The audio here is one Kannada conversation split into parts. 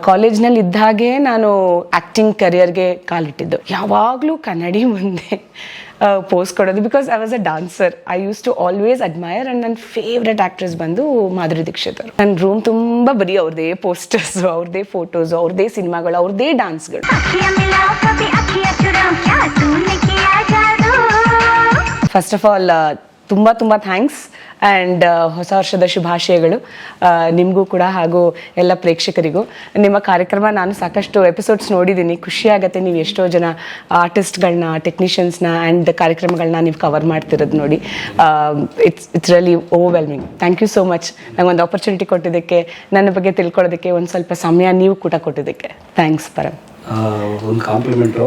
ಕಾಲೇಜ್ನಲ್ಲಿ ಇದ್ದಾಗೆ ನಾನು ಆ್ಯಕ್ಟಿಂಗ್ ಕರಿಯರ್ಗೆ ಕಾಲಿಟ್ಟಿದ್ದು. ಯಾವಾಗಲೂ ಕನ್ನಡಿ ಮುಂದೆ ಪೋಸ್ ಕೊಡೋದು, because I was a dancer. I use to always admire. And ನನ್ನ ಫೇವ್ರೆಟ್ ಆ್ಯಕ್ಟ್ರೆಸ್ ಬಂದು ಮಾಧುರಿ ದೀಕ್ಷಿತ್ ಅವರು. ನನ್ನ ರೂಮ್ ತುಂಬ ಬರೀ ಅವ್ರದ್ದೇ ಪೋಸ್ಟರ್ಸು, ಅವ್ರದ್ದೇ ಫೋಟೋಸು, ಅವ್ರದ್ದೇ ಸಿನಿಮಾಗಳು, ಅವ್ರದ್ದೇ ಡಾನ್ಸ್ಗಳು. ಫಸ್ಟ್ ಆಫ್ ಆಲ್ ತುಂಬ ತುಂಬ ಥ್ಯಾಂಕ್ಸ್ ಆ್ಯಂಡ್ ಹೊಸ ವರ್ಷದ ಶುಭಾಶಯಗಳು ನಿಮಗೂ ಕೂಡ ಹಾಗೂ ಎಲ್ಲ ಪ್ರೇಕ್ಷಕರಿಗೂ. ನಿಮ್ಮ ಕಾರ್ಯಕ್ರಮ ನಾನು ಸಾಕಷ್ಟು ಎಪಿಸೋಡ್ಸ್ ನೋಡಿದ್ದೀನಿ. ಖುಷಿಯಾಗತ್ತೆ ನೀವು ಎಷ್ಟೋ ಜನ ಆರ್ಟಿಸ್ಟ್ಗಳನ್ನ, ಟೆಕ್ನಿಷಿಯನ್ಸ್ನ ಆ್ಯಂಡ್ ಕಾರ್ಯಕ್ರಮಗಳನ್ನ ನೀವು ಕವರ್ ಮಾಡ್ತಿರೋದು ನೋಡಿ. It's really overwhelming. Thank you so much. ನಂಗೊಂದು ಆಪರ್ಚುನಿಟಿ ಕೊಟ್ಟಿದ್ದಕ್ಕೆ, ನನ್ನ ಬಗ್ಗೆ ತಿಳ್ಕೊಳ್ಳೋದಕ್ಕೆ ಒಂದು ಸ್ವಲ್ಪ ಸಮಯ ನೀವು ಕೂಡ ಕೊಟ್ಟಿದ್ದಕ್ಕೆ ಥ್ಯಾಂಕ್ಸ್ ಪರಮ್. ಒಂದು ಕಾಂಪ್ಲಿಮೆಂಟು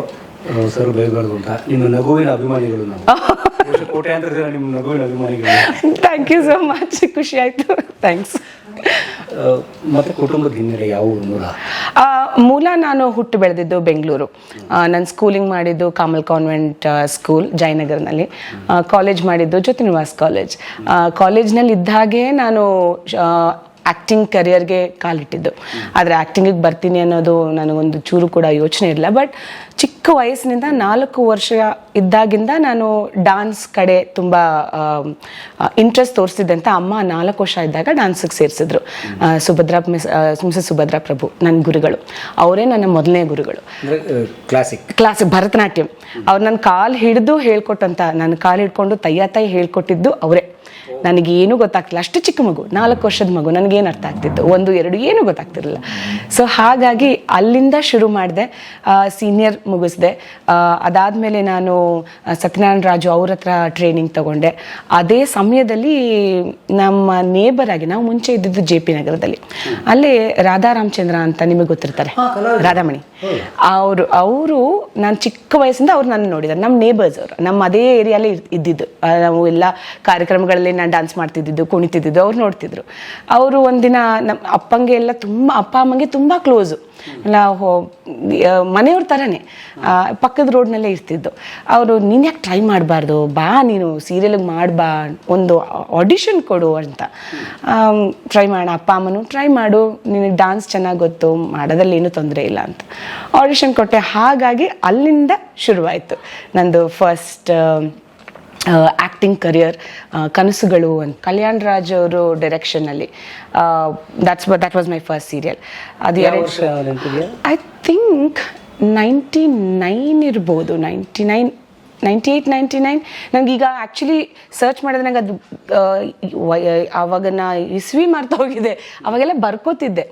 ಸರ್ ಬೈಬಾರ್ದು ಅಂತ. ನಿಮ್ಮ ನಗುವಿನ ಅಭಿಮಾನಿಗಳು ನಾವು, ಕೋಟ್ಯಾಂತರ ಜನ ನಿಮ್ಮ ನಗುವಿನ ಅಭಿಮಾನಿಗಳು. ಥ್ಯಾಂಕ್ ಯು ಸೋ ಮಚ್, ಖುಷಿ ಆಯಿತು, ಥ್ಯಾಂಕ್ಸ್. ಮತ್ತು ಕುಟುಂಬದ ಹಿನ್ನೆಲೆ ಯಾವ ಮೂಲ? ಮೂಲ ನಾನು ಹುಟ್ಟು ಬೆಳೆದಿದ್ದು ಬೆಂಗಳೂರು. ನಾನು ಸ್ಕೂಲಿಂಗ್ ಮಾಡಿದ್ದು ಕಾಮಲ್ ಕಾನ್ವೆಂಟ್ ಸ್ಕೂಲ್ ಜಯನಗರ್ನಲ್ಲಿ. ಕಾಲೇಜ್ ಮಾಡಿದ್ದು ಜ್ಯೋತಿ ನಿವಾಸ್ ಕಾಲೇಜ್. ಕಾಲೇಜ್ನಲ್ಲಿ ಇದ್ದಾಗೆ ನಾನು ಆ್ಯಕ್ಟಿಂಗ್ ಕರಿಯರ್ಗೆ ಕಾಲಿಟ್ಟಿದ್ದು. ಆದರೆ ಆ್ಯಕ್ಟಿಂಗಿಗೆ ಬರ್ತೀನಿ ಅನ್ನೋದು ನನಗೊಂದು ಚೂರು ಕೂಡ ಯೋಚನೆ ಇರಲಿಲ್ಲ. ಬಟ್ ಚಿಕ್ಕ ವಯಸ್ಸಿನಿಂದ 4 ವರ್ಷ ಇದ್ದಾಗಿಂದ ನಾನು ಡಾನ್ಸ್ ಕಡೆ ತುಂಬ ಇಂಟ್ರೆಸ್ಟ್ ತೋರಿಸ್ತಿದ್ದೆ ಅಂತ ಅಮ್ಮ 4 ವರ್ಷ ಇದ್ದಾಗ ಡಾನ್ಸಿಗೆ ಸೇರಿಸಿದ್ರು. ಮಿಸಸ್ ಸುಭದ್ರಾ ಪ್ರಭು ನನ್ನ ಗುರುಗಳು. ಅವರೇ ನನ್ನ ಮೊದಲನೇ ಗುರುಗಳು. ಕ್ಲಾಸಿಕ್ ಭರತನಾಟ್ಯಂ. ಅವ್ರು ನನ್ನ ಕಾಲು ಹಿಡಿದು ಹೇಳ್ಕೊಟ್ಟಂತ, ನನ್ನ ಕಾಲು ಹಿಡ್ಕೊಂಡು ತೈ ಹೇಳ್ಕೊಟ್ಟಿದ್ದು ಅವರೇ. ನನಗೇನು ಗೊತ್ತಾಗ್ತಿಲ್ಲ, ಅಷ್ಟು ಚಿಕ್ಕ ಮಗು, 4 ವರ್ಷದ ಮಗು, ನನಗೇನು ಅರ್ಥ ಆಗ್ತಿತ್ತು, 1, 2 ಏನೂ ಗೊತ್ತಾಗ್ತಿರಲಿಲ್ಲ. ಸೊ ಹಾಗಾಗಿ ಅಲ್ಲಿಂದ ಶುರು ಮಾಡಿದೆ. ಸೀನಿಯರ್ ಮುಗಿಸಿದೆ. ಅದಾದಮೇಲೆ ನಾನು ಸತ್ಯನಾರಾಯಣ ರಾಜು ಅವ್ರ ಹತ್ರ ಟ್ರೈನಿಂಗ್ ತಗೊಂಡೆ. ಅದೇ ಸಮಯದಲ್ಲಿ ನಮ್ಮ ನೇಬರ್ ಆಗಿ, ನಾವು ಮುಂಚೆ ಇದ್ದಿದ್ದು JP ನಗರದಲ್ಲಿ, ಅಲ್ಲೇ ರಾಧಾ ರಾಮಚಂದ್ರ ಅಂತ ನಿಮಗೆ ಗೊತ್ತಿರ್ತಾರೆ, ರಾಧಾಮಣಿ ಅವರು ನಾನು ಚಿಕ್ಕ ವಯಸ್ಸಿಂದ ಅವ್ರು ನನ್ನ ನೋಡಿದ್ದಾರೆ. ನಮ್ಮ ನೇಬರ್ಸ್ ಅವರು, ನಮ್ಮ ಅದೇ ಏರಿಯಾಲೇ ಇದ್ದಿದ್ದು. ನಾವು ಎಲ್ಲ ಕಾರ್ಯಕ್ರಮಗಳಲ್ಲಿ ನಾನು ಡಾನ್ಸ್ ಮಾಡ್ತಿದ್ದು, ಕುಣಿತಿದ್ದು ಅವ್ರು ನೋಡ್ತಿದ್ರು. ಅವರು ಒಂದಿನ ನಮ್ಮ ಅಪ್ಪಂಗೆ ಎಲ್ಲ ಅಪ್ಪ ಅಮ್ಮಂಗೆ ತುಂಬ ಕ್ಲೋಸು, ಎಲ್ಲ ಮನೆಯವ್ರ ಥರನೇ, ಪಕ್ಕದ ರೋಡ್ನಲ್ಲೇ ಇರ್ತಿದ್ದು. ಅವರು ನೀನು ಯಾಕೆ ಟ್ರೈ ಮಾಡಬಾರ್ದು, ಬಾ ನೀನು ಸೀರಿಯಲ್ಗೆ ಮಾಡಬಾ, ಒಂದು ಆಡಿಷನ್ ಕೊಡು ಅಂತ. ಟ್ರೈ ಮಾಡ, ಅಪ್ಪ ಅಮ್ಮನೂ ಟ್ರೈ ಮಾಡು, ನಿನಗೆ ಡಾನ್ಸ್ ಚೆನ್ನಾಗಿ ಗೊತ್ತು, ಮಾಡೋದ್ರಲ್ಲಿ ಏನೂ ತೊಂದರೆ ಇಲ್ಲ ಅಂತ ಆಡಿಷನ್ ಕೊಟ್ಟೆ. ಹಾಗಾಗಿ ಅಲ್ಲಿಂದ ಶುರುವಾಯಿತು ನಂದು ಫಸ್ಟ್ ಆ್ಯಕ್ಟಿಂಗ್ ಕರಿಯರ್. ಕನಸುಗಳು ಅಂತ ಕಲ್ಯಾಣ್ ರಾಜ್ ಅವರು ಡೈರೆಕ್ಷನಲ್ಲಿ. That was my first serial. ಅದು ಐ ಥಿಂಕ್ 99 ಇರ್ಬೋದು, 98, 99. ನನಗೀಗ ಆ್ಯಕ್ಚುಲಿ ಸರ್ಚ್ ಮಾಡಿದ್ರೆ ನಂಗೆ ಅದು ಆವಾಗ ಇಸ್ವಿ ಮಾಡ್ತಾ ಹೋಗಿದೆ. ಅವಾಗೆಲ್ಲ ಬರ್ಕೋತಿದ್ದೆ.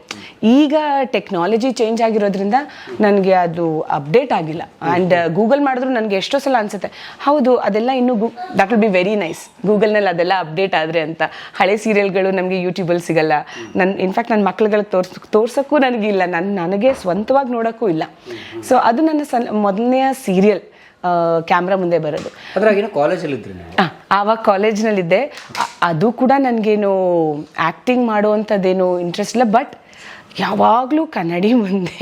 ಈಗ ಟೆಕ್ನಾಲಜಿ ಚೇಂಜ್ ಆಗಿರೋದ್ರಿಂದ ನನಗೆ ಅದು ಅಪ್ಡೇಟ್ ಆಗಿಲ್ಲ. ಆ್ಯಂಡ್ ಗೂಗಲ್ ಮಾಡಿದ್ರು ನನಗೆ ಎಷ್ಟೋ ಸಲ ಅನಿಸುತ್ತೆ, ಹೌದು ಅದೆಲ್ಲ ಇನ್ನೂ that will be very nice ಗೂಗಲ್ನಲ್ಲಿ ಅದೆಲ್ಲ ಅಪ್ಡೇಟ್ ಆದರೆ ಅಂತ. ಹಳೆ ಸೀರಿಯಲ್ಗಳು ನಮಗೆ ಯೂಟ್ಯೂಬಲ್ಲಿ ಸಿಗಲ್ಲ. ಇನ್ಫ್ಯಾಕ್ಟ್ ನನ್ನ ಮಕ್ಳುಗಳಿಗೆ ತೋರ್ಸೋಕ್ಕೂ ನನಗಿಲ್ಲ, ನನಗೆ ಸ್ವಂತವಾಗಿ ನೋಡೋಕ್ಕೂ ಇಲ್ಲ. ಸೊ ಅದು ನನ್ನ ಮೊದಲನೆಯ ಸೀರಿಯಲ್ ಕ್ಯಾಮ್ರಾ ಮುಂದೆ ಬರೋದು. ಆವಾಗ ಕಾಲೇಜ್ನಲ್ಲಿದ್ದೆ. ಅದು ಕೂಡ ನನಗೇನು ಆ್ಯಕ್ಟಿಂಗ್ ಮಾಡುವಂಥದ್ದೇನು ಇಂಟ್ರೆಸ್ಟ್ ಇಲ್ಲ. ಬಟ್ ಯಾವಾಗಲೂ ಕನ್ನಡಿ ಮುಂದೆ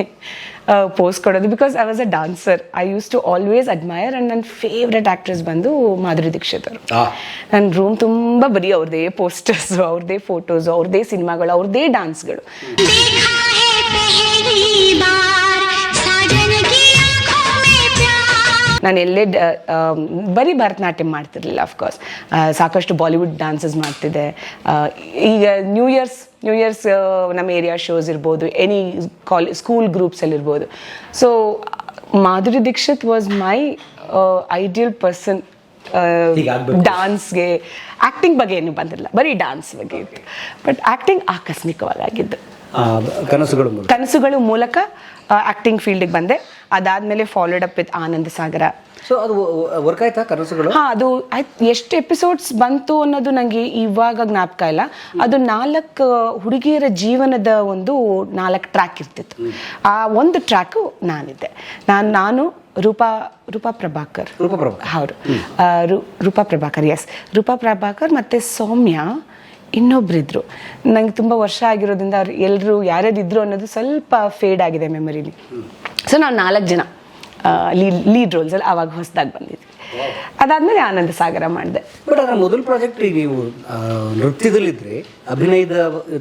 ಪೋಸ್ ಕೊಡೋದು, because I was a dancer. I use to always admire. And ನನ್ನ ಫೇವ್ರೆಟ್ ಆ್ಯಕ್ಟ್ರೆಸ್ ಬಂದು ಮಾಧುರಿ ದೀಕ್ಷಿತ್ ಅವರು. ನನ್ನ ರೂಮ್ ತುಂಬ ಬರೀ ಅವ್ರದ್ದೇ ಪೋಸ್ಟರ್ಸು, ಅವ್ರದ್ದೇ ಫೋಟೋಸು, ಅವ್ರದ್ದೇ ಸಿನಿಮಾಗಳು, ಅವ್ರದ್ದೇ ಡಾನ್ಸ್ಗಳು. ನಾನು ಎಲ್ಲೇ ಬರೀ ಭರತನಾಟ್ಯಂ ಮಾಡ್ತಿರ್ಲಿಲ್ಲ. ಅಫ್ಕೋರ್ಸ್ ಸಾಕಷ್ಟು ಬಾಲಿವುಡ್ ಡ್ಯಾನ್ಸಸ್ ಮಾಡ್ತಿದ್ದೆ. ಈಗ ನ್ಯೂ ಇಯರ್ಸ್ ನಮ್ಮ ಏರಿಯಾ ಶೋಸ್ ಇರ್ಬೋದು, ಎನಿ ಸ್ಕೂಲ್ ಗ್ರೂಪ್ಸಲ್ಲಿರ್ಬೋದು. So Madhuri Dixit was my ideal person. ಡಾನ್ಸ್ಗೆ, ಆ್ಯಕ್ಟಿಂಗ್ ಬಗ್ಗೆ ಏನು ಬಂದಿಲ್ಲ, ಬರೀ ಡಾನ್ಸ್ ಬಗ್ಗೆ ಇತ್ತು. ಬಟ್ ಆ್ಯಕ್ಟಿಂಗ್ ಆಕಸ್ಮಿಕವಾಗಿ ಆಗಿದ್ದು. ಕನಸುಗಳು ಮೂಲಕ ಆ್ಯಕ್ಟಿಂಗ್ ಫೀಲ್ಡಿಗೆ ಬಂದೆ. ಅದಾದಮೇಲೆ followed up with Ananda Sagara. So ಅದು ವರ್ಕ್ ಆಯ್ತಾ ಕನಸುಗಳು? ಹಾಂ, ಅದು ಎಷ್ಟು ಎಪಿಸೋಡ್ಸ್ ಬಂತು ಅನ್ನೋದು ನನಗೆ ಇವಾಗ ಜ್ಞಾಪಕ ಇಲ್ಲ. ಅದು 4 ಹುಡುಗಿಯರ ಜೀವನದ ಒಂದು 4 ಟ್ರ್ಯಾಕ್ ಇರ್ತಿತ್ತು. ಆ ಒಂದು ಟ್ರ್ಯಾಕು ನಾನಿದ್ದೆ. ನಾನು ರೂಪಾ ಪ್ರಭಾಕರ್. ಹೌದು, ರೂಪಾ ಪ್ರಭಾಕರ್, ಎಸ್, ರೂಪಾ ಪ್ರಭಾಕರ್ ಮತ್ತು ಸೌಮ್ಯ ಇನ್ನೊಬ್ಬರಿದ್ರು. ನಂಗೆ ತುಂಬ ವರ್ಷ ಆಗಿರೋದ್ರಿಂದ ಅವ್ರು ಎಲ್ಲರೂ ಯಾರ್ಯಾರಿದ್ರು ಅನ್ನೋದು ಸ್ವಲ್ಪ ಫೇಡ್ ಆಗಿದೆ ಮೆಮೊರಿಲಿ. ಸೊ ನಾವು 4 ಜನ ಲೀಡ್ ರೋಲ್ಸಲ್ಲಿ ಆವಾಗ ಹೊಸದಾಗಿ ಬಂದಿದ್ವಿ. ಅದಾದಮೇಲೆ ಆನಂದ ಸಾಗರ ಮಾಡಿದೆ. ಬಟ್ ಅದರ ಮೊದಲ ಪ್ರಾಜೆಕ್ಟ್ ಈಗ ನೀವು ನೃತ್ಯದಲ್ಲಿದ್ದರೆ ಅಭಿನಯದ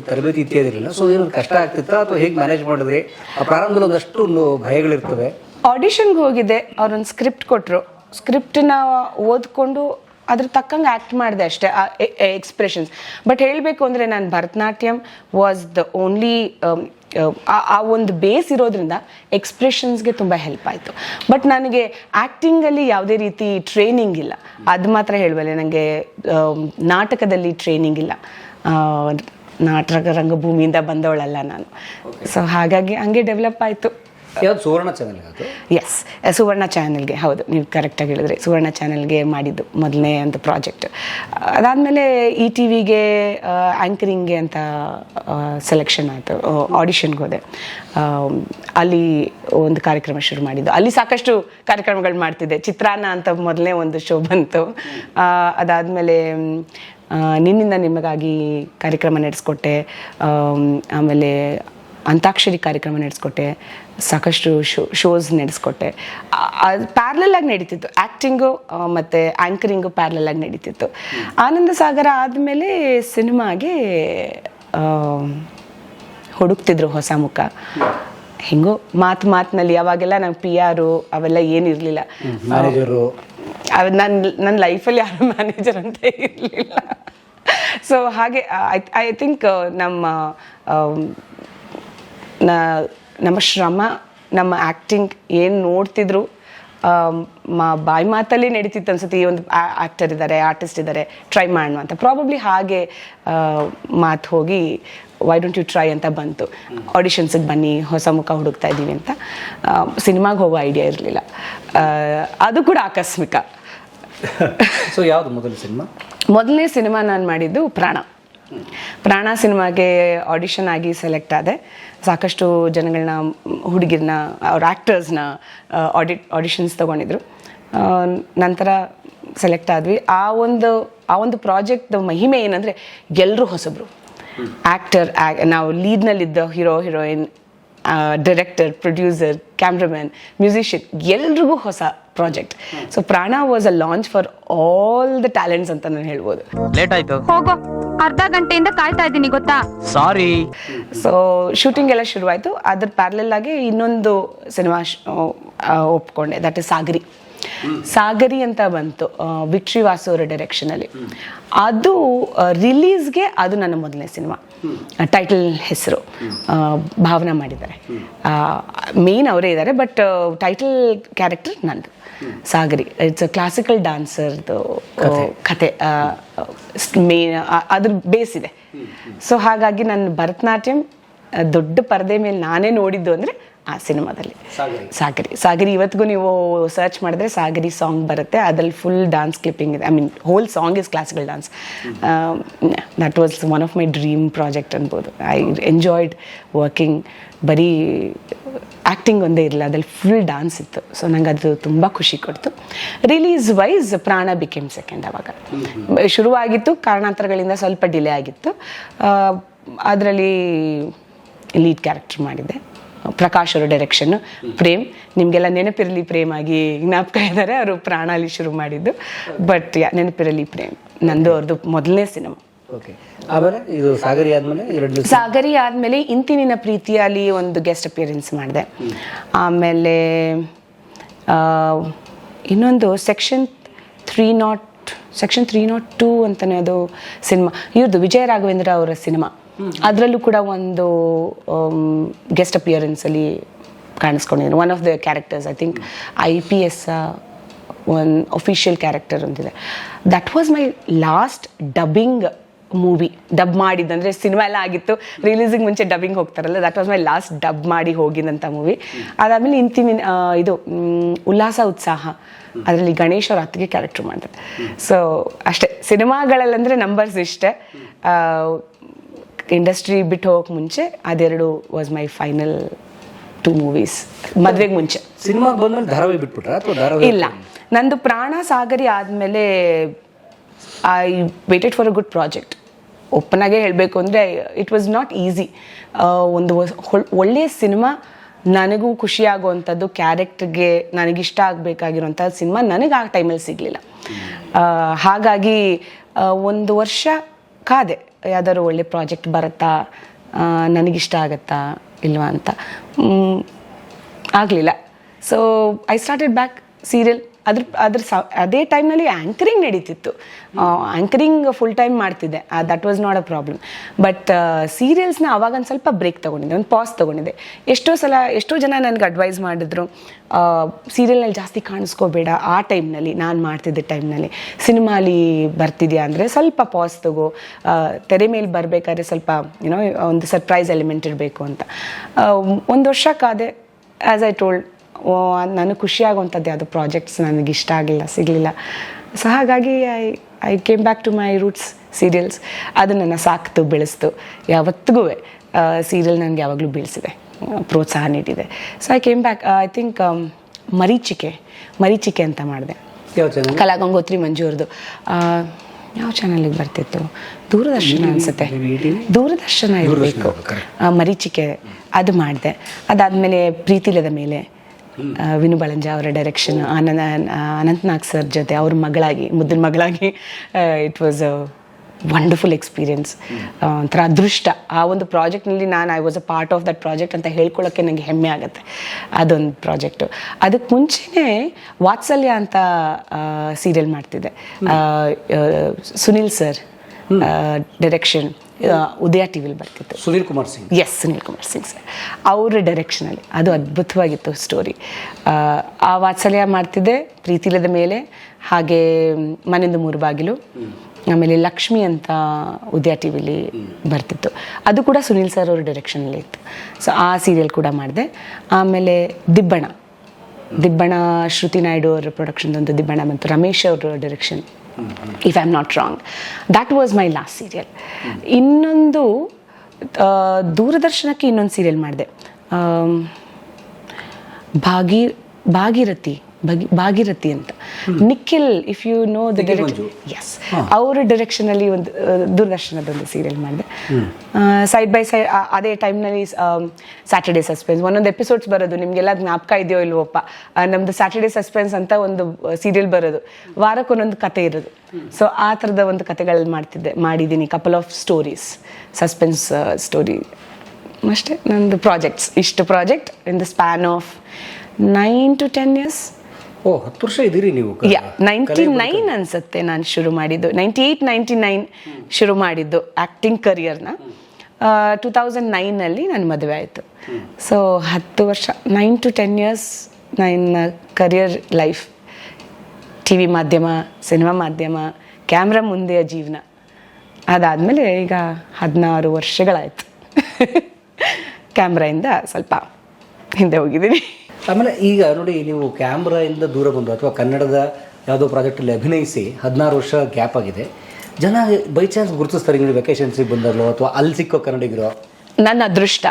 ತರಬೇತಿ ಇತ್ಯಾದಿರಲಿಲ್ಲ, ಸೊ ಏನು ಕಷ್ಟ ಆಗ್ತಿತ್ತಾ ಅಥವಾ ಹೇಗೆ ಮ್ಯಾನೇಜ್ ಮಾಡಿದ್ರೆ? ಆ ಪ್ರಾರಂಭದಲ್ಲಿ ಒಂದಷ್ಟು ಭಯಗಳಿರ್ತವೆ. ಆಡಿಷನ್ಗೆ ಹೋಗಿದ್ದೆ, ಅವ್ರೊಂದು ಸ್ಕ್ರಿಪ್ಟ್ ಕೊಟ್ಟರು, ಸ್ಕ್ರಿಪ್ಟನ್ನ ಓದ್ಕೊಂಡು ಅದ್ರ ತಕ್ಕಂಗೆ ಆ್ಯಕ್ಟ್ ಮಾಡಿದೆ ಅಷ್ಟೇ, ಎಕ್ಸ್ಪ್ರೆಷನ್ಸ್. ಬಟ್ ಹೇಳಬೇಕು ಅಂದರೆ ನಾನು ಭರತನಾಟ್ಯಂ ವಾಸ್ ದ ಓನ್ಲಿ ಆ ಒಂದು ಬೇಸ್ ಇರೋದ್ರಿಂದ ಎಕ್ಸ್ಪ್ರೆಷನ್ಸ್ಗೆ ತುಂಬ ಹೆಲ್ಪ್ ಆಯಿತು. ಬಟ್ ನನಗೆ ಆ್ಯಕ್ಟಿಂಗಲ್ಲಿ ಯಾವುದೇ ರೀತಿ ಟ್ರೈನಿಂಗ್ ಇಲ್ಲ, ಅದು ಮಾತ್ರ ಹೇಳಬಲ್ಲೆ. ನನಗೆ ನಾಟಕದಲ್ಲಿ ಟ್ರೈನಿಂಗ್ ಇಲ್ಲ, ನಾಟಕ ರಂಗಭೂಮಿಯಿಂದ ಬಂದವಳಲ್ಲ ನಾನು. ಸೊ ಹಾಗಾಗಿ ಹಂಗೆ ಡೆವಲಪ್ ಆಯಿತು. ಯಾವ್ದು ಸುವರ್ಣ ಚಾನೆಲ್? ಎಸ್, ಸುವರ್ಣ ಚಾನೆಲ್ಗೆ. ಹೌದು, ನೀವು ಕರೆಕ್ಟಾಗಿ ಹೇಳಿದ್ರಿ, ಸುವರ್ಣ ಚಾನೆಲ್ಗೆ ಮಾಡಿದ್ದು ಮೊದಲನೇ ಒಂದು ಪ್ರಾಜೆಕ್ಟ್. ಅದಾದಮೇಲೆ ಈ ಟಿ ವಿಗೆ ಆ್ಯಂಕರಿಂಗ್ಗೆ ಅಂತ ಸೆಲೆಕ್ಷನ್ ಆಯಿತು, ಆಡಿಷನ್ಗೆ ಹೋದೆ. ಅಲ್ಲಿ ಒಂದು ಕಾರ್ಯಕ್ರಮ ಶುರು ಮಾಡಿದ್ದು. ಅಲ್ಲಿ ಸಾಕಷ್ಟು ಕಾರ್ಯಕ್ರಮಗಳು ಮಾಡ್ತಿದ್ದೆ. ಚಿತ್ರಾನ್ನ ಅಂತ ಮೊದಲನೇ ಒಂದು ಶೋ ಬಂತು. ಅದಾದಮೇಲೆ ನಿನ್ನಿಂದ ನಿಮಗಾಗಿ ಕಾರ್ಯಕ್ರಮ ನಡೆಸ್ಕೊಟ್ಟೆ. ಆಮೇಲೆ ಅಂತಾಕ್ಷರಿ ಕಾರ್ಯಕ್ರಮ ನಡೆಸ್ಕೊಟ್ಟೆ, ಸಾಕಷ್ಟು ಶೋಸ್ ನಡೆಸ್ಕೊಟ್ಟೆ. ಅದು ಪ್ಯಾರಲಲ್ಲಾಗಿ ನಡೀತಿತ್ತು, ಆ್ಯಕ್ಟಿಂಗು ಮತ್ತು ಆ್ಯಂಕರಿಂಗು ಪ್ಯಾರಲಲ್ಲಾಗಿ ನಡೀತಿತ್ತು. ಆನಂದ ಸಾಗರ ಆದಮೇಲೆ ಸಿನಿಮಾಗೆ ಹುಡುಕ್ತಿದ್ರು ಹೊಸ ಮುಖ. ಹಿಂಗೋ ಮಾತಿನಲ್ಲಿ ಅವಾಗೆಲ್ಲ ನಂಗೆ PR ಅವೆಲ್ಲ ಏನಿರಲಿಲ್ಲ. ಮ್ಯಾನೇಜರು ನನ್ನ ಲೈಫಲ್ಲಿ ಯಾರು ಮ್ಯಾನೇಜರ್ ಅಂತ ಇರಲಿಲ್ಲ. ಸೊ ಹಾಗೆ ಐ ಥಿಂಕ್ ನಮ್ಮ ಶ್ರಮ, ನಮ್ಮ ಆ್ಯಕ್ಟಿಂಗ್ ಏನು ನೋಡ್ತಿದ್ರು ಬಾಯಿ ಮಾತಲ್ಲಿ ನಡೀತಿತ್ತು ಅನ್ಸುತ್ತೆ. ಈ ಒಂದು ಆ್ಯಕ್ಟರ್ ಇದ್ದಾರೆ, ಆರ್ಟಿಸ್ಟ್ ಇದ್ದಾರೆ, ಟ್ರೈ ಮಾಡೋಣ ಅಂತ. ಪ್ರಾಬಬ್ಲಿ ಹಾಗೆ ಮಾತು ಹೋಗಿ ವೈ ಡೋಂಟ್ ಯು ಟ್ರೈ ಅಂತ ಬಂತು. ಆಡಿಷನ್ಸಿಗೆ ಬನ್ನಿ, ಹೊಸ ಮುಖ ಹುಡುಕ್ತಾ ಇದ್ದೀವಿ ಅಂತ. ಸಿನಿಮಾಗೆ ಹೋಗೋ ಐಡಿಯಾ ಇರಲಿಲ್ಲ, ಅದು ಕೂಡ ಆಕಸ್ಮಿಕ. ಸೊ ಯಾವುದು ಮೊದಲನೇ ಸಿನಿಮಾ ನಾನು ಮಾಡಿದ್ದು ಪ್ರಾಣ ಸಿನಿಮಾಗೆ ಆಡಿಷನ್ ಆಗಿ ಸೆಲೆಕ್ಟ್ ಆದೆ. ಸಾಕಷ್ಟು ಜನಗಳನ್ನ, ಹುಡುಗಿರನ್ನ, ಅವ್ರ ಆ್ಯಕ್ಟರ್ಸ್ನ ಆಡಿಷನ್ಸ್ ತೊಗೊಂಡಿದ್ರು. ನಂತರ ಸೆಲೆಕ್ಟ್ ಆದ್ವಿ. ಆ ಒಂದು ಪ್ರಾಜೆಕ್ಟ್ ಮಹಿಮೆ ಏನಂದರೆ ಎಲ್ಲರೂ ಹೊಸಬ್ರು. ಆ್ಯಕ್ಟರ್, ನಾವು ಲೀಡ್ನಲ್ಲಿದ್ದ heroine, director, producer, cameraman, musician, ಎಲ್ರಿಗೂ ಹೊಸ project. So Prana was a launch for all the talents ಅಂತ ನಾನು ಹೇಳ್ಬೋದು. ಲೇಟ್ ಆಯ್ತು, ಹೋಗೋ, ಅರ್ಧ ಗಂಟೆಯಿಂದ ಕಾಯ್ತಾ ಇದ್ದೀನಿ ಗೊತ್ತಾ. ಸಾರಿ. ಸೊ ಶೂಟಿಂಗ್ ಎಲ್ಲ ಶುರುವಾಯಿತು. ಅದ್ರ ಪ್ಯಾರಲಲ್ ಆಗಿ ಇನ್ನೊಂದು ಸಿನಿಮಾ ಒಪ್ಕೊಂಡೆ, ದಟ್ ಇಸ್ ಸಾಗರಿ ಅಂತ ಬಂತು, ವಿಕ್ಟ್ರಿ ವಾಸು ಅವರ ಡೈರೆಕ್ಷನಲ್ಲಿ. ಅದು ರಿಲೀಸ್ಗೆ ಅದು ನನ್ನ ಮೊದಲನೇ ಸಿನಿಮಾ. ಟೈಟಲ್ ಹೆಸರು ಭಾವನಾ ಮಾಡಿದ್ದಾರೆ, ಮೇನ್ ಅವರೇ ಇದ್ದಾರೆ, ಬಟ್ ಟೈಟಲ್ ಕ್ಯಾರೆಕ್ಟರ್ ನಂದು. ಸಾಗರಿ ಇಟ್ಸ್ ಅ ಕ್ಲಾಸಿಕಲ್ ಡ್ಯಾನ್ಸರ್ದು ಕತೆ, ಮೇನ್ ಅದ್ರ ಬೇಸ್ ಇದೆ. ಸೊ ಹಾಗಾಗಿ ನನ್ನ ಭರತನಾಟ್ಯಂ ದೊಡ್ಡ ಪರದೆ ಮೇಲೆ ನಾನೇ ನೋಡಿದ್ದು ಅಂದರೆ ಆ ಸಿನಿಮಾದಲ್ಲಿ ಸಾಗರಿ. ಇವತ್ತಿಗೂ ನೀವು ಸರ್ಚ್ ಮಾಡಿದ್ರೆ ಸಾಗರಿ ಸಾಂಗ್ ಬರುತ್ತೆ, ಅದ್ರಲ್ಲಿ ಫುಲ್ ಡ್ಯಾನ್ಸ್ ಕ್ಲಿಪ್ಪಿಂಗ್ ಇದೆ. I mean whole song is classical dance. That was one of my dream project ಅನ್ಬೋದು. I enjoyed working. ಬರೀ ಆ್ಯಕ್ಟಿಂಗ್ ಒಂದೇ ಇರಲಿಲ್ಲ, ಅದ್ರಲ್ಲಿ ಫುಲ್ ಡ್ಯಾನ್ಸ್ ಇತ್ತು. ಸೊ ನಂಗೆ ಅದು ತುಂಬ ಖುಷಿ ಕೊಡ್ತು. ರಿಲೀಸ್ ವೈಸ್ ಪ್ರಾಣ ಬಿಕೇಮ್ ಸೆಕೆಂಡ್. ಅವಾಗ ಶುರುವಾಗಿತ್ತು, ಕಾರಣಾಂತರಗಳಿಂದ ಸ್ವಲ್ಪ ಡಿಲೇ ಆಗಿತ್ತು. ಅದರಲ್ಲಿ ಲೀಡ್ ಕ್ಯಾರೆಕ್ಟರ್ ಮಾಡಿದ್ದೆ. ಪ್ರಕಾಶ್ ಅವರು ಡೈರೆಕ್ಷನ್ನು. ಪ್ರೇಮ್, ನಿಮಗೆಲ್ಲ ನೆನಪಿರಲಿ ಪ್ರೇಮ್ ಆಗಿ ಜ್ಞಾಪಕ ಇದ್ದಾರೆ, ಅವರು ಪ್ರಾಣಾಲಿ ಶುರು ಮಾಡಿದ್ದು. ಬಟ್ ನೆನಪಿರಲಿ ಪ್ರೇಮ್ ನಂದು ಅವ್ರದ್ದು ಮೊದಲನೇ ಸಿನಿಮಾ. ಓಕೆ. ಆಮೇಲೆ ಇದು ಸಾಗರಿ ಆದಮೇಲೆ ಇಂತಿನಿನ ಪ್ರೀತಿಯಲ್ಲಿ ಒಂದು ಗೆಸ್ಟ್ ಅಪಿಯರೆನ್ಸ್ ಮಾಡಿದೆ. ಆಮೇಲೆ ಇನ್ನೊಂದು ಸೆಕ್ಷನ್ 302 ಅಂತಲೇ ಅದು ಸಿನಿಮಾ, ಇವ್ರದ್ದು ವಿಜಯ ರಾಘವೇಂದ್ರ ಅವರ ಸಿನಿಮಾ. ಅದರಲ್ಲೂ ಕೂಡ ಒಂದು ಗೆಸ್ಟ್ ಅಪಿಯರೆನ್ಸಲ್ಲಿ ಕಾಣಿಸ್ಕೊಂಡಿದ್ದೀನಿ. One of the characters, I think IPS one official character ಅಂತಿದೆ. That was my last dubbing movie. Dub ಮಾಡಿದ್ದಂದರೆ ಸಿನಿಮಾ ಎಲ್ಲ ಆಗಿತ್ತು, ರಿಲೀಸಿಗೆ ಮುಂಚೆ ಡಬ್ಬಿಂಗ್ ಹೋಗ್ತಾರಲ್ಲ, that was my last dub ಮಾಡಿ ಹೋಗಿದ್ದಂಥ ಮೂವಿ. ಅದಾದಮೇಲೆ ಇದು ಉಲ್ಲಾಸ ಉತ್ಸಾಹ, ಅದರಲ್ಲಿ ಗಣೇಶ್ ಅವ್ರ ಅತ್ತಿಗೆ ಕ್ಯಾರೆಕ್ಟರ್ ಮಾಡಿದೆ. ಸೊ ಅಷ್ಟೇ, ಸಿನಿಮಾಗಳಲ್ಲಂದರೆ ನಂಬರ್ಸ್ ಇಷ್ಟೇ. ಇಂಡಸ್ಟ್ರಿ ಬಿಟ್ಟು ಹೋಗೋಕೆ ಮುಂಚೆ ಅದೆರಡು ವಾಸ್ ಮೈ ಫೈನಲ್ 2 ಮೂವೀಸ್. ಮದುವೆಗೆ ಮುಂಚೆ. ಸಿನಿಮಾಗೆ ಬಂದ್ಮೇಲೆ ಧಾರಾವಾಹಿ ಬಿಟ್ಬಿಟ್ರ ಅಥವಾ ಧಾರಾವಾಹಿ? ಇಲ್ಲ, ನಂದು ಪ್ರಾಣ ಸಾಗರಿ ಆದಮೇಲೆ I weighted for a good project. Open ಆಗೇ ಹೇಳಬೇಕು ಅಂದರೆ ಇಟ್ ವಾಸ್ ನಾಟ್ ಈಸಿ. ಒಂದು ಒಳ್ಳೆಯ ಸಿನಿಮಾ ನನಗೂ ಖುಷಿಯಾಗುವಂಥದ್ದು ಕ್ಯಾರೆಕ್ಟರ್ಗೆ ನನಗಿಷ್ಟ ಆಗಬೇಕಾಗಿರೋಂಥ ಸಿನಿಮಾ ನನಗೆ ಆ ಟೈಮಲ್ಲಿ ಸಿಗಲಿಲ್ಲ. ಹಾಗಾಗಿ 1 ವರ್ಷ ಕಾದೆ ಯಾವ್ದಾದ್ರು ಒಳ್ಳೆ ಪ್ರಾಜೆಕ್ಟ್ ಬರುತ್ತಾ, ನನಗಿಷ್ಟ ಆಗತ್ತಾ ಇಲ್ವಾ ಅಂತ. ಆಗಲಿಲ್ಲ. So I started back serial. ಅದೇ ಟೈಮ್ನಲ್ಲಿ ಆ್ಯಂಕರಿಂಗ್ ನಡೀತಿತ್ತು. ಆ್ಯಂಕರಿಂಗ್ ಫುಲ್ ಟೈಮ್ ಮಾಡ್ತಿದ್ದೆ, that was not a problem. But ಸೀರಿಯಲ್ಸ್ನ ಅವಾಗ ಒಂದು ಸ್ವಲ್ಪ ಬ್ರೇಕ್ ತೊಗೊಂಡಿದ್ದೆ, ಒಂದು ಪಾಸ್ ತೊಗೊಂಡಿದ್ದೆ. ಎಷ್ಟೋ ಜನ ನನಗೆ ಅಡ್ವೈಸ್ ಮಾಡಿದ್ರು, ಸೀರಿಯಲ್ನಲ್ಲಿ ಜಾಸ್ತಿ ಕಾಣಿಸ್ಕೋಬೇಡ, ಆ ಟೈಮ್ನಲ್ಲಿ ನಾನು ಮಾಡ್ತಿದ್ದೆ ಟೈಮ್ನಲ್ಲಿ. ಸಿನಿಮಾಲಿ ಬರ್ತಿದ್ಯಾ ಅಂದರೆ ಸ್ವಲ್ಪ ಪಾಸ್ ತಗೋ, ತೆರೆ ಮೇಲೆ ಬರಬೇಕಾದ್ರೆ ಸ್ವಲ್ಪ ಏನೋ ಒಂದು ಸರ್ಪ್ರೈಸ್ ಎಲಿಮೆಂಟ್ ಇರಬೇಕು ಅಂತ. 1 ವರ್ಷ ಕಾದೆ. ಆ್ಯಸ್ ಐ ಟೋಲ್ಡ್, ನನಗೆ ಖುಷಿಯಾಗುವಂಥದ್ದು ಯಾವುದೋ ಪ್ರಾಜೆಕ್ಟ್ಸ್ ನನಗೆ ಇಷ್ಟ ಆಗಲಿಲ್ಲ, ಸಿಗಲಿಲ್ಲ. ಸೊ ಹಾಗಾಗಿ I came back to my roots serials. ಅದು ನನ್ನ ಸಾಕ್ತು, ಬೆಳೆಸ್ತು. ಯಾವತ್ತಿಗೂ ಸೀರಿಯಲ್ ನನಗೆ ಯಾವಾಗಲೂ ಬೀಳಿಸಿದೆ, ಪ್ರೋತ್ಸಾಹ ನೀಡಿದೆ. So I came back. I think Marichike ಅಂತ ಮಾಡಿದೆ, ಕಲಾ ಗಂಗೋತ್ರಿ ಮಂಜು ಅವ್ರದ್ದು. ಯಾವ ಚಾನಲಿಗೆ ಬರ್ತಿತ್ತು, ದೂರದರ್ಶನ ಅನಿಸುತ್ತೆ, ದೂರದರ್ಶನ ಇರಬೇಕು. ಮರೀಚಿಕೆ ಅದು ಮಾಡಿದೆ. ಅದಾದಮೇಲೆ ಪ್ರೀತಿಲದ ಮೇಲೆ ವಿನು ಬಳಂಜ ಅವರ ಡೈರೆಕ್ಷನ್, ಅನಂತನಾಗ್ ಸರ್ ಜೊತೆ ಅವ್ರ ಮಗಳಾಗಿ, ಮುದ್ದಿನ ಮಗಳಾಗಿ, it was a wonderful experience. ಒಂಥರ ಅದೃಷ್ಟ. ಆ ಒಂದು ಪ್ರಾಜೆಕ್ಟ್ನಲ್ಲಿ I was a part of that project ಅಂತ ಹೇಳ್ಕೊಳ್ಳೋಕ್ಕೆ ನನಗೆ ಹೆಮ್ಮೆ ಆಗುತ್ತೆ. ಅದೊಂದು ಪ್ರಾಜೆಕ್ಟು. ಅದಕ್ಕೆ ಮುಂಚೆನೇ ವಾತ್ಸಲ್ಯ ಅಂತ ಸೀರಿಯಲ್ ಮಾಡ್ತಿದ್ದೆ, ಸುನಿಲ್ ಸರ್ ಡೈರೆಕ್ಷನ್, ಉದಯ ಟಿ ವಿಲಿ ಬರ್ತಿತ್ತು. ಸುನೀಲ್ ಕುಮಾರ್ ಸಿಂಗ್. ಎಸ್, ಸುನೀಲ್ ಕುಮಾರ್ ಸಿಂಗ್ ಸರ್ ಅವರ ಡೈರೆಕ್ಷನಲ್ಲಿ. ಅದು ಅದ್ಭುತವಾಗಿತ್ತು ಸ್ಟೋರಿ. ಆ ವಾತ್ಸಲ್ಯ ಮಾಡ್ತಿದ್ದೆ, ಪ್ರೀತಿಲದ ಮೇಲೆ, ಹಾಗೆ ಮನೆಯಿಂದ 3 ಬಾಗಿಲು, ಆಮೇಲೆ ಲಕ್ಷ್ಮಿ ಅಂತ ಉದಯ ಟಿ ವಿಲಿ ಬರ್ತಿತ್ತು. ಅದು ಕೂಡ ಸುನೀಲ್ ಸರ್ ಅವ್ರ ಡೈರೆಕ್ಷನಲ್ಲಿ ಇತ್ತು. ಸೊ ಆ ಸೀರಿಯಲ್ ಕೂಡ ಮಾಡಿದೆ. ಆಮೇಲೆ ದಿಬ್ಬಣ ಶ್ರುತಿ ನಾಯ್ಡು ಅವರ ಪ್ರೊಡಕ್ಷನ್ದೊಂದು ದಿಬ್ಬಣ ಬಂತು, ರಮೇಶ್ ಅವರ direction, if I am not wrong. That was my last serial. ಇನ್ನೊಂದು ದೂರದರ್ಶನಕ್ಕೆ ಇನ್ನೊಂದು ಸೀರಿಯಲ್ ಮಾಡಿದೆ, ಭಾಗೀರಥಿ ಅಂತ. Nikhil, if you know the director, yes, ಅವರ ಡೈರೆಕ್ಷನಲ್ಲಿ ಒಂದು ದೂರದರ್ಶನದೊಂದು ಸೀರಿಯಲ್ ಮಾಡಿದೆ. ಸೈಡ್ ಬೈ ಸೈಡ್ ಅದೇ ಟೈಮ್ನಲ್ಲಿ ಸ್ಯಾಟರ್ಡೇ ಸಸ್ಪೆನ್ಸ್ ಒಂದೊಂದು ಎಪಿಸೋಡ್ಸ್ ಬರೋದು. ನಿಮಗೆಲ್ಲ ಜ್ಞಾಪಕ ಇದೆಯೋ ಇಲ್ವಪ್ಪ, ನಮ್ಮದು ಸ್ಯಾಟರ್ಡೇ ಸಸ್ಪೆನ್ಸ್ ಅಂತ ಒಂದು ಸೀರಿಯಲ್ ಬರೋದು, ವಾರಕ್ಕೊಂದೊಂದು ಕತೆ ಇರೋದು. ಸೊ ಆ ಥರದ ಒಂದು ಕತೆಗಳು ಮಾಡಿದ್ದೀನಿ. Couple of stories, suspense story ಅಷ್ಟೇ ನಂದು ಪ್ರಾಜೆಕ್ಟ್ಸ್. ಇಷ್ಟು project in the span of 9 to 10 years. 10 ವರ್ಷ ಇದ್ದೀರಿ ನೀವು. 99 ಅನ್ಸುತ್ತೆ ನಾನು ಶುರು ಮಾಡಿದ್ದು, 98-99 ಶುರು ಮಾಡಿದ್ದು ಆ್ಯಕ್ಟಿಂಗ್ ಕರಿಯರ್ನ. 2009 ನನ್ನ ಮದುವೆ ಆಯಿತು. ಸೊ 10 ವರ್ಷ, 9 to 10 years ನನ್ನ ಕರಿಯರ್ ಲೈಫ್. ಟಿ ವಿ ಮಾಧ್ಯಮ, ಸಿನಿಮಾ ಮಾಧ್ಯಮ, ಕ್ಯಾಮ್ರಾ ಮುಂದೆಯ ಜೀವನ. ಅದಾದಮೇಲೆ ಈಗ 16 ವರ್ಷಗಳಾಯಿತು ಕ್ಯಾಮ್ರಾಯಿಂದ ಸ್ವಲ್ಪ ಹಿಂದೆ ಹೋಗಿದ್ದೀನಿ. ಆಮೇಲೆ ಈಗ ನೋಡಿ, ನೀವು ಕ್ಯಾಮ್ರಾಯಿಂದ ದೂರ ಬಂದು ಅಥವಾ ಕನ್ನಡದ ಯಾವುದೋ ಪ್ರಾಜೆಕ್ಟಲ್ಲಿ ಅಭಿನಯಿಸಿ 16 ವರ್ಷ ಗ್ಯಾಪ್ ಆಗಿದೆ. ಜನ ಬೈ ಚಾನ್ಸ್ ಗುರುತಿಸ್ತಾರೆ ನೀವು ವೆಕೇಷನ್ಸಿಗೆ ಬಂದಾಗಲೋ ಅಥವಾ ಅಲ್ಲಿ ಸಿಕ್ಕೋ ಕನ್ನಡಿಗರು? ನನ್ನ ಅದೃಷ್ಟ,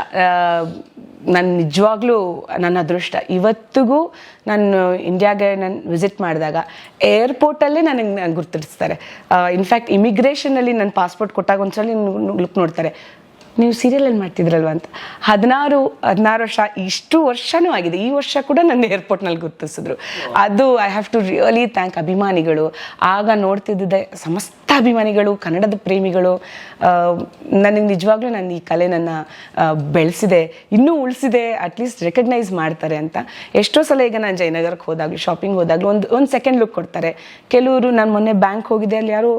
ನನ್ನ ನಿಜವಾಗ್ಲೂ ನನ್ನ ಅದೃಷ್ಟ. ಇವತ್ತಿಗೂ ನಾನು ಇಂಡಿಯಾಗೆ ನಾನು ವಿಸಿಟ್ ಮಾಡಿದಾಗ ಏರ್ಪೋರ್ಟಲ್ಲೇ ನನಗೆ ಗುರುತಿಸ್ತಾರೆ. ಇನ್ಫ್ಯಾಕ್ಟ್ ಇಮಿಗ್ರೇಷನಲ್ಲಿ ನನ್ನ ಪಾಸ್ಪೋರ್ಟ್ ಕೊಟ್ಟಾಗ ಒಂದ್ಸಲ ಲುಕ್ ನೋಡ್ತಾರೆ, ನೀವು ಸೀರಿಯಲಲ್ಲಿ ಮಾಡ್ತಿದ್ರಲ್ವ ಅಂತ. 16 ವರ್ಷ, ಇಷ್ಟು ವರ್ಷನೂ ಆಗಿದೆ. ಈ ವರ್ಷ ಕೂಡ ನನ್ನ ಏರ್ಪೋರ್ಟ್ನಲ್ಲಿ ಗುರುತಿಸಿದ್ರು. ಅದು I have to really thank ಅಭಿಮಾನಿಗಳು. ಆಗ ನೋಡ್ತಿದ್ದೆ ಸಮಸ್ತ ಅಭಿಮಾನಿಗಳು, ಕನ್ನಡದ ಪ್ರೇಮಿಗಳು. ನನಗೆ ನಿಜವಾಗ್ಲೂ ನನ್ನ ಈ ಕಲೆ ನನ್ನ ಬೆಳೆಸಿದೆ, ಇನ್ನೂ ಉಳಿಸಿದೆ, ಅಟ್ಲೀಸ್ಟ್ ರೆಕಗ್ನೈಸ್ ಮಾಡ್ತಾರೆ ಅಂತ. ಎಷ್ಟೋ ಸಲ ಈಗ ನಾನು ಜಯನಗರಕ್ಕೆ ಹೋದಾಗಲೂ, ಶಾಪಿಂಗ್ ಹೋದಾಗಲೂ ಒಂದು ಸೆಕೆಂಡ್ ಲುಕ್ ಕೊಡ್ತಾರೆ. ಕೆಲವರು, ನಾನು ಮೊನ್ನೆ ಬ್ಯಾಂಕ್ ಹೋಗಿದ್ದೆ, ಅಲ್ಲಿ ಯಾರು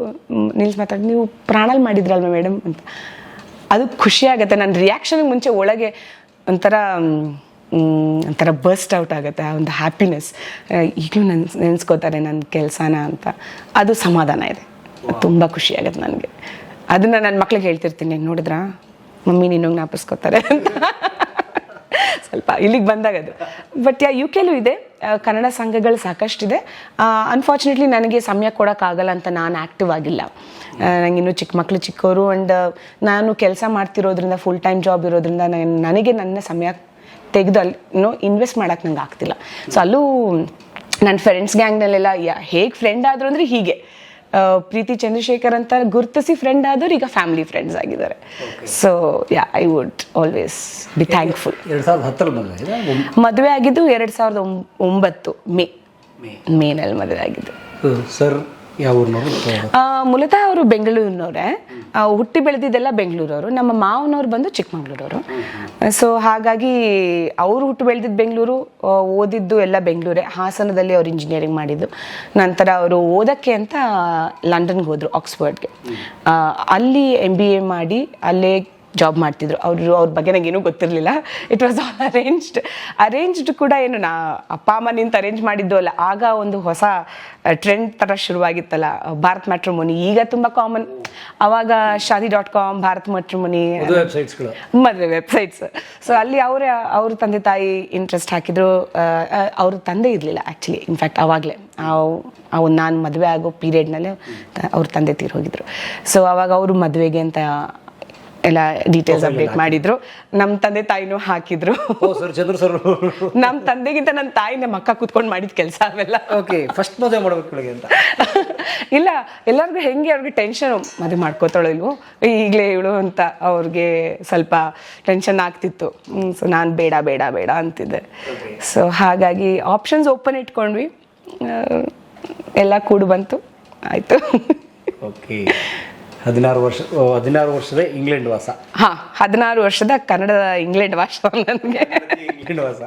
ನಿಲ್ಸಿ ಮಾತಾಡಿ, ನೀವು ಪ್ರಾಣಲ್ ಮಾಡಿದ್ರಲ್ವ ಮೇಡಮ್ ಅಂತ. ಅದು ಖುಷಿಯಾಗತ್ತೆ. ನನ್ನ ರಿಯಾಕ್ಷನ್ಗೆ ಮುಂಚೆ ಒಳಗೆ ಒಂಥರ ಬರ್ಸ್ಟ್ ಔಟ್ ಆಗುತ್ತೆ, ಆ ಒಂದು ಹ್ಯಾಪಿನೆಸ್. ಈಗಲೂ ನೆನೆಸ್ಕೋತಾರೆ ನನ್ನ ಕೆಲಸನ ಅಂತ. ಅದು ಸಮಾಧಾನ ಇದೆ, ತುಂಬ ಖುಷಿಯಾಗತ್ತೆ ನನಗೆ. ಅದನ್ನು ನನ್ನ ಮಕ್ಳಿಗೆ ಹೇಳ್ತಿರ್ತೀನಿ, ನೋಡಿದ್ರಾ ಮಮ್ಮಿ ನೀನು ಜ್ಞಾಪಿಸ್ಕೋತಾರೆ ಅಂತ ಸ್ವಲ್ಪ ಇಲ್ಲಿಗೆ ಬಂದಾಗದು. ಬಟ್ ಯು ಕೆಲೂ ಇದೆ, ಕನ್ನಡ ಸಂಘಗಳು ಸಾಕಷ್ಟಿದೆ. ಅನ್ಫಾರ್ಚುನೇಟ್ಲಿ ನನಗೆ ಸಮಯ ಕೊಡೋಕ್ಕಾಗಲ್ಲ ಅಂತ ನಾನು ಆ್ಯಕ್ಟಿವ್ ಆಗಿಲ್ಲ. ನನಗಿನ್ನೂ ಚಿಕ್ಕ ಮಕ್ಕಳು ಚಿಕ್ಕವರು, ಆ್ಯಂಡ್ ನಾನು ಕೆಲಸ ಮಾಡ್ತಿರೋದ್ರಿಂದ, ಫುಲ್ ಟೈಮ್ ಜಾಬ್ ಇರೋದ್ರಿಂದ ನನಗೆ ನನ್ನ ಸಮಯ ತೆಗೆದು ಅಲ್ಲಿ ಇನ್ವೆಸ್ಟ್ ಮಾಡೋಕ್ಕೆ ನಂಗೆ ಆಗ್ತಿಲ್ಲ. ಸೊ ಅಲ್ಲೂ ನನ್ನ ಫ್ರೆಂಡ್ಸ್ ಗ್ಯಾಂಗ್ನಲ್ಲೆಲ್ಲ ಹೇಗೆ ಫ್ರೆಂಡ್ ಆದರು ಅಂದರೆ ಹೀಗೆ ಪ್ರೀತಿ ಚಂದ್ರಶೇಖರ್ ಅಂತ ಗುರುತಿಸಿ ಫ್ರೆಂಡ್ ಆದವ್ರು ಈಗ ಫ್ಯಾಮಿಲಿ ಫ್ರೆಂಡ್ಸ್ ಆಗಿದ್ದಾರೆ. So yeah, I would always be thankful. 2010 ಮದುವೆ ಆಗಿದೆ. ಮದುವೆ ಆಗಿದ್ದು 2009 ಮೇನಲ್ಲಿ ಮದುವೆ ಆಗಿದ್ದು. ಸರ್ ಯಾವ ಊರಿನವರು? ಮೂಲತಃ ಅವರು ಬೆಂಗಳೂರಿನವರೇ, ಹುಟ್ಟಿ ಬೆಳೆದಿದ್ದೆಲ್ಲ ಬೆಂಗಳೂರವರು. ನಮ್ಮ ಮಾವನವ್ರು ಬಂದು ಚಿಕ್ಕಮಂಗ್ಳೂರವರು. ಸೊ ಹಾಗಾಗಿ ಅವರು ಹುಟ್ಟು ಬೆಳೆದಿದ್ದು ಬೆಂಗಳೂರು, ಓದಿದ್ದು ಎಲ್ಲ ಬೆಂಗಳೂರೇ. ಹಾಸನದಲ್ಲಿ ಅವ್ರು ಇಂಜಿನಿಯರಿಂಗ್ ಮಾಡಿದ್ದು. ನಂತರ ಅವರು ಓದೋಕ್ಕೆ ಅಂತ ಲಂಡನ್ಗೆ ಹೋದರು, ಆಕ್ಸ್ಫರ್ಡ್ಗೆ. ಅಲ್ಲಿ MBA ಮಾಡಿ ಅಲ್ಲೇ ಜಾಬ್ ಮಾಡ್ತಿದ್ರು. ಅವ್ರ ಬಗ್ಗೆ ನನಗೇನೂ ಗೊತ್ತಿರಲಿಲ್ಲ. ಇಟ್ ವಾಸ್ ಆಲ್ ಅರೇಂಜ್ಡ್ ಕೂಡ. ಏನು ಅಪ್ಪ ಅಮ್ಮ ನಿಂತ ಅರೇಂಜ್ ಮಾಡಿದ್ದು ಅಲ್ಲ. ಆಗ ಒಂದು ಹೊಸ ಟ್ರೆಂಡ್ ಥರ ಶುರುವಾಗಿತ್ತಲ್ಲ, ಭಾರತ್ ಮ್ಯಾಟ್ರಿಮೋನಿ. ಈಗ ತುಂಬ ಕಾಮನ್. ಅವಾಗ shaadi.com, ಭಾರತ್ ಮ್ಯಾಟ್ರಿಮೋನಿ ಮದುವೆ ವೆಬ್ಸೈಟ್ಸ್. ಸೊ ಅಲ್ಲಿ ಅವ್ರ ತಂದೆ ತಾಯಿ ಇಂಟ್ರೆಸ್ಟ್ ಹಾಕಿದ್ರು. ಅವ್ರ ತಂದೆ ಇರಲಿಲ್ಲ ಆ್ಯಕ್ಚುಲಿ. ಇನ್ಫ್ಯಾಕ್ಟ್ ಆವಾಗಲೇ ನಾನು ಮದುವೆ ಆಗೋ ಪೀರಿಯಡ್ನಲ್ಲೇ ಅವ್ರ ತಂದೆ ತೀರೋಗಿದ್ರು. ಸೊ ಅವಾಗ ಅವರು ಮದುವೆಗೆ ಅಂತ ಎಲ್ಲ ಡೀಟೇಲ್ಸ್ ಅಪ್ಡೇಟ್ ಮಾಡಿದ್ರು. ನಮ್ಮ ತಂದೆ ತಾಯಿನೂ ಹಾಕಿದ್ರು. ನಮ್ಮ ತಂದೆಗಿಂತ ನನ್ನ ತಾಯಿ ನಮ್ಮ ಅಕ್ಕ ಕೂತ್ಕೊಂಡು ಮಾಡಿದ ಕೆಲಸ ಅವೆಲ್ಲ. ಓಕೆ, ಫಸ್ಟ್ ಮದುವೆ ಮಾಡ್ಬೇಕು ಅಂತ ಇಲ್ಲ, ಎಲ್ಲರಿಗೂ ಹೆಂಗೆ ಅವ್ರಿಗೆ ಟೆನ್ಷನ್, ಮದುವೆ ಮಾಡ್ಕೋತಾಳೋ ಇಲ್ವೋ ಈಗಲೇ ಇವಳು ಅಂತ ಅವ್ರಿಗೆ ಸ್ವಲ್ಪ ಟೆನ್ಷನ್ ಆಗ್ತಿತ್ತು. ಸೊ ನಾನು ಬೇಡ ಬೇಡ ಬೇಡ ಅಂತಿದ್ದೆ. ಸೊ ಹಾಗಾಗಿ ಆಪ್ಷನ್ಸ್ ಓಪನ್ ಇಟ್ಕೊಂಡ್ವಿ. ಎಲ್ಲ ಕೂಡು ಬಂತು, ಆಯಿತು. ಓಕೆ, 16 ವರ್ಷದ ಇಂಗ್ಲೆಂಡ್ ವಾಸ. 16 ವರ್ಷದ ಕನ್ನಡದ ಇಂಗ್ಲೆಂಡ್ ವಾಸ ನನಗೆ. ಇಂಗ್ಲೆಂಡ್ ವಾಸ.